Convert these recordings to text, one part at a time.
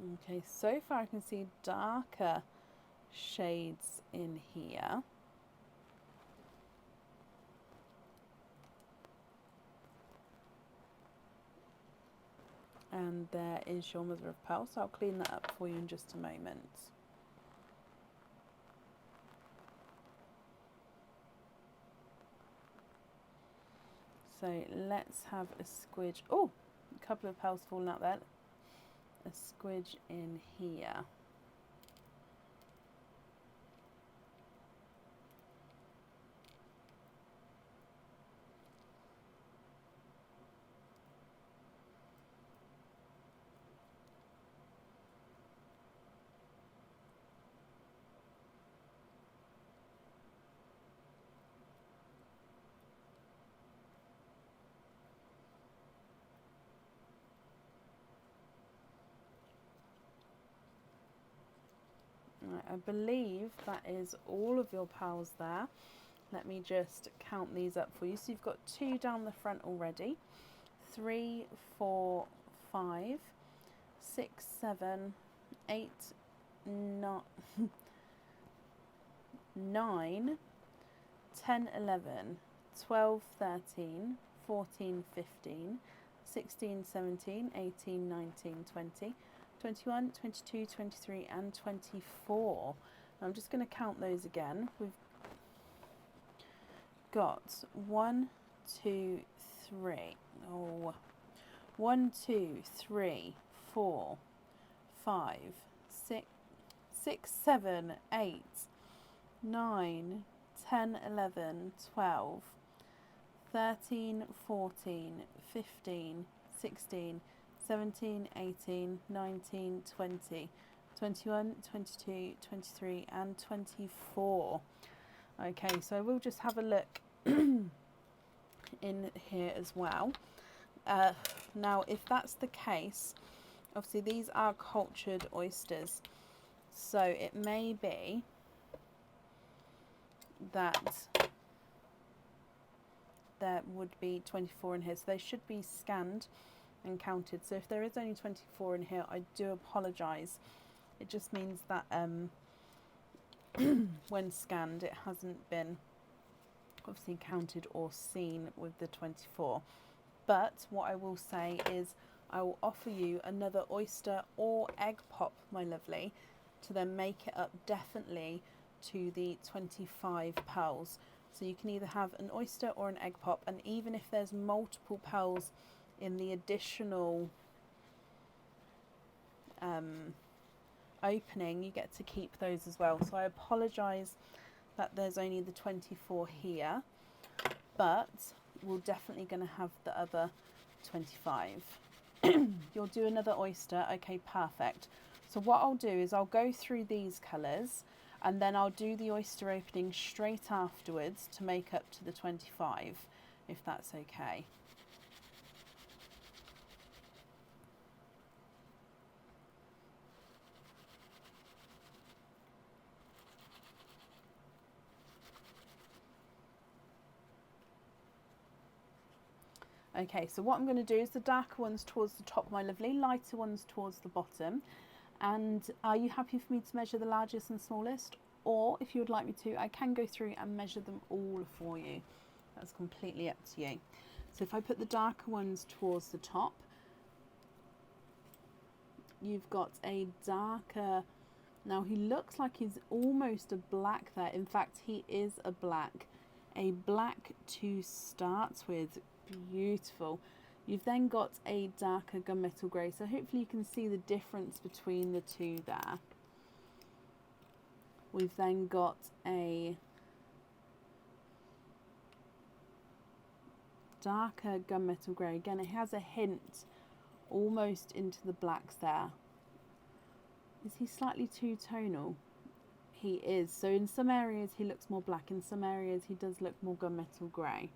Okay, so far I can see darker shades in here. And there is your mother of pearl, so I'll clean that up for you in just a moment. So let's have a squidge. Oh, a couple of pearls falling out there. A squidge in here. Right, I believe that is all of your pearls there. Let me just count these up for you. So you've got 2 down the front already. 3, 4, 5, 6, 7, 8, 9, 9, 10, 11, 12, 13, 14, 15, 16, 17, 18, 19, 20, 21, 22, 23 and 24. I'm just going to count those again. We've got 1, 2, 3. Oh, 1, 2, 3, 4, 5, 6, 6, 7, 8, 9, 10, 11, 12, 13, 14, 15, 16, 17, 18, 19, 20, 21, 22, 23 and 24. Okay, so we'll just have a look in here as well. Now, if that's the case, obviously these are cultured oysters, so it may be that there would be 24 in here, so they should be scanned and counted. So if there is only 24 in here, I do apologise. It just means that when scanned it hasn't been obviously counted or seen with the 24. But what I will say is I will offer you another oyster or egg pop, my lovely, to then make it up definitely to the 25 pearls. So you can either have an oyster or an egg pop, and even if there's multiple pearls in the additional opening, you get to keep those as well. So I apologise that there's only the 24 here, but we're definitely going to have the other 25. You'll do another oyster. Okay, perfect. So what I'll do is I'll go through these colours and then I'll do the oyster opening straight afterwards to make up to the 25, if that's okay. Okay, so what I'm going to do is the darker ones towards the top, my lovely, lighter ones towards the bottom. And are you happy for me to measure the largest and smallest? Or if you would like me to, I can go through and measure them all for you. That's completely up to you. So if I put the darker ones towards the top, you've got a darker, now he looks like he's almost a black there. In fact, he is a black to start with. Beautiful. You've then got a darker gunmetal grey, so hopefully you can see the difference between the two there. We've then got a darker gunmetal grey. Again, it has a hint almost into the blacks there. Is he slightly two-tonal? He is. So in some areas he looks more black, in some areas he does look more gunmetal grey.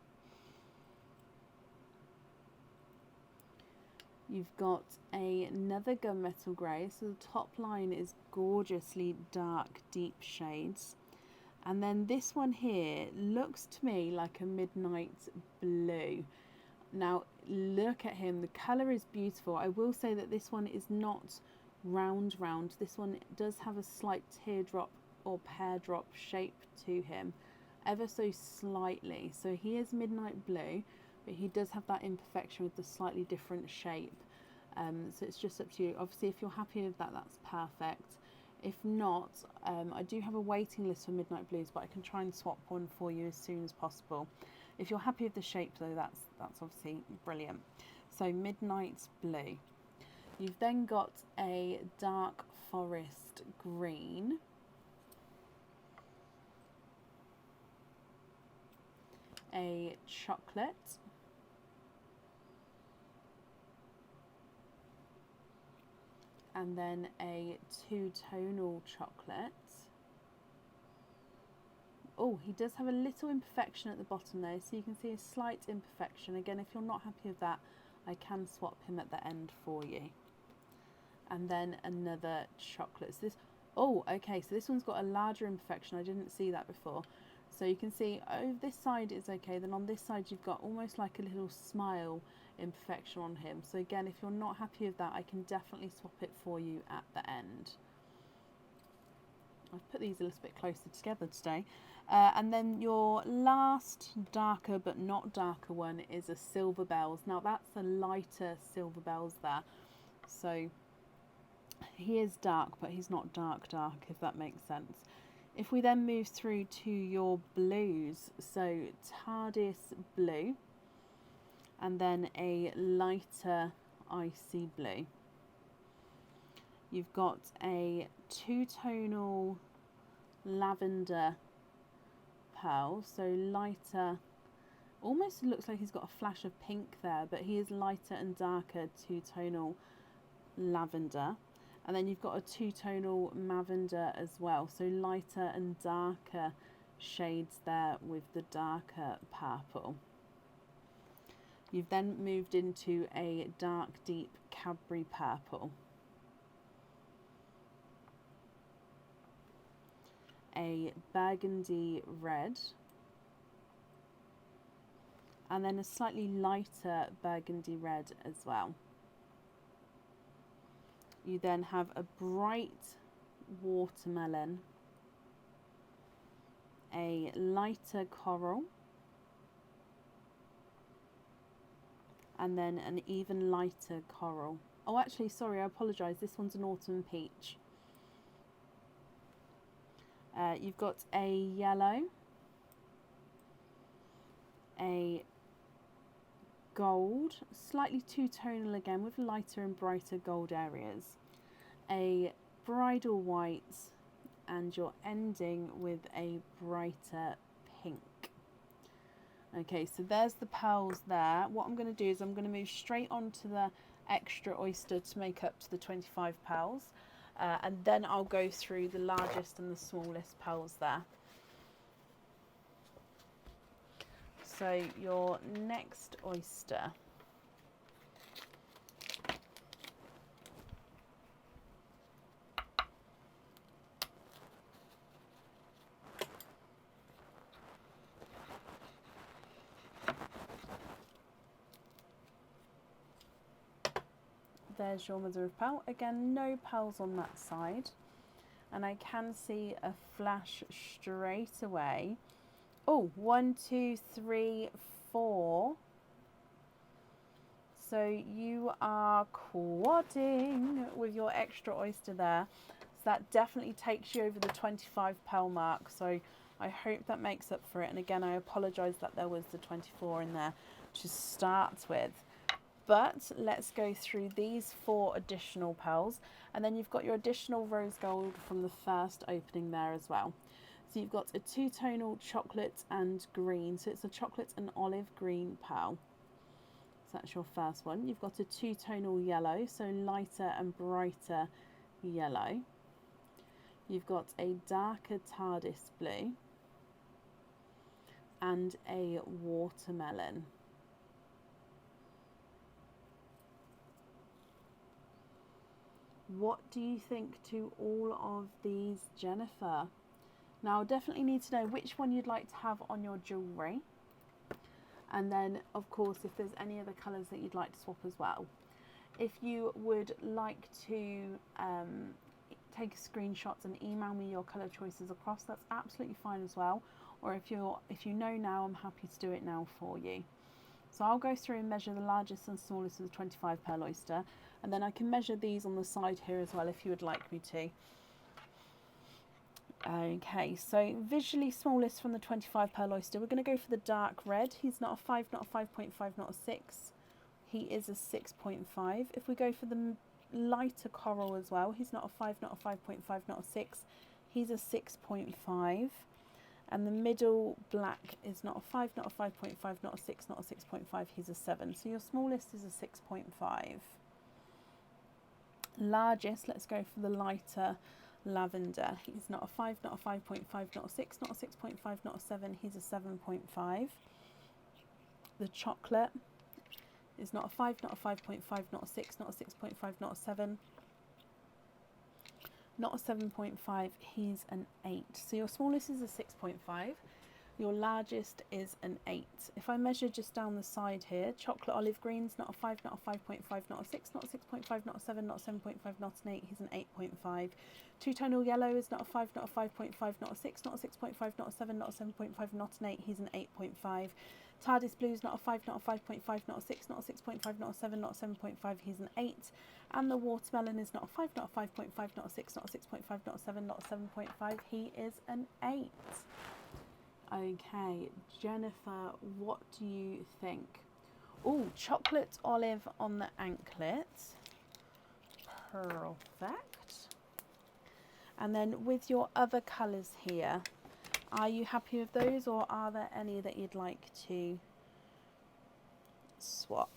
You've got another gunmetal grey, so the top line is gorgeously dark, deep shades. And then this one here looks to me like a midnight blue. Now look at him, the colour is beautiful. I will say that this one is not round. This one does have a slight teardrop or pear drop shape to him, ever so slightly. So he is midnight blue, but he does have that imperfection with the slightly different shape. So it's just up to you. Obviously, if you're happy with that, that's perfect. If not, I do have a waiting list for midnight blues, but I can try and swap one for you as soon as possible. If you're happy with the shape though, that's obviously brilliant. So midnight blue. You've then got a dark forest green, a chocolate, and then a two-tonal chocolate. Oh, he does have a little imperfection at the bottom there, so you can see a slight imperfection. Again, if you're not happy with that, I can swap him at the end for you. And then another chocolate. So this, oh, okay, so this one's got a larger imperfection. I didn't see that before. So you can see, oh, this side is okay. Then on this side, you've got almost like a little smile imperfection on him. So again, if you're not happy with that, I can definitely swap it for you at the end. I've put these a little bit closer together today. And then your last darker but not darker one is a silver bells. Now that's a lighter silver bells there. So he is dark, but he's not dark, if that makes sense. If we then move through to your blues, so TARDIS blue, and then a lighter icy blue. You've got a two-tonal lavender pearl, so lighter, almost looks like he's got a flash of pink there, but he is lighter and darker two-tonal lavender. And then you've got a two-tonal mavender as well, so lighter and darker shades there with the darker purple. You've then moved into a dark, deep Cadbury purple, a burgundy red, and then a slightly lighter burgundy red as well. You then have a bright watermelon, a lighter coral, and then an even lighter coral. Oh, actually, sorry, I apologise. This one's an autumn peach. You've got a yellow, a gold, slightly two-tonal again with lighter and brighter gold areas, a bridal white, and you're ending with a brighter pink. Okay, so there's the pearls there. What I'm going to do is I'm going to move straight on to the extra oyster to make up to the 25 pearls, and then I'll go through the largest and the smallest pearls there. So your next oyster, there's your mother of pearl. Again, no pearls on that side, and I can see a flash straight away. Oh, 1, 2, 3, 4. So you are quadding with your extra oyster there. So that definitely takes you over the 25 pearl mark. So I hope that makes up for it. And again, I apologise that there was the 24 in there to start with. But let's go through these 4 additional pearls. And then you've got your additional rose gold from the first opening there as well. So you've got a two-tonal chocolate and green. So it's a chocolate and olive green pearl. So that's your first one. You've got a two-tonal yellow, so lighter and brighter yellow. You've got a darker TARDIS blue and a watermelon. What do you think to all of these, Jennifer? Now, I definitely need to know which one you'd like to have on your jewellery. And then, of course, if there's any other colours that you'd like to swap as well. If you would like to take screenshots and email me your colour choices across, that's absolutely fine as well. Or if you know now, I'm happy to do it now for you. So I'll go through and measure the largest and smallest of the 25 pearl oyster, and then I can measure these on the side here as well if you would like me to. Okay, so visually smallest from the 25 pearl oyster, we're going to go for the dark red. He's not a 5, not a 5.5, not a 6. He is a 6.5. If we go for the lighter coral as well, he's not a 5, not a 5.5, not a 6. He's a 6.5. And the middle black is not a 5, not a 5.5, not a 6, not a 6.5, he's a 7. So your smallest is a 6.5. Largest, let's go for the lighter lavender. He's not a 5, not a 5.5, not a 6, not a 6.5, not a 7, he's a 7.5. The chocolate is not a 5, not a 5.5, not a 6, not a 6.5, not a 7. Not a 7.5, he's an 8. So your smallest is a 6.5, your largest is an 8. If I measure just down the side here, chocolate olive greens, not a 5, not a 5.5, not a 6, not a 6.5, not a 7, not a 7.5, not an 8, he's an 8.5. Two-tonal yellow is not a 5, not a 5.5, not a 6, not a 6.5, not a 7, not a 7.5, not an 8, he's an 8.5. TARDIS blue is not a 5, not a 5.5, not a 6, not a 6.5, not a 7, not a 7.5, he's an 8. And the watermelon is not a 5, not a 5.5, not a 6, not a 6.5, not a 7, not a 7.5, he is an 8. Okay, Jennifer, what do you think? Oh, chocolate olive on the anklet. Perfect. And then with your other colours here, are you happy with those, or are there any that you'd like to swap?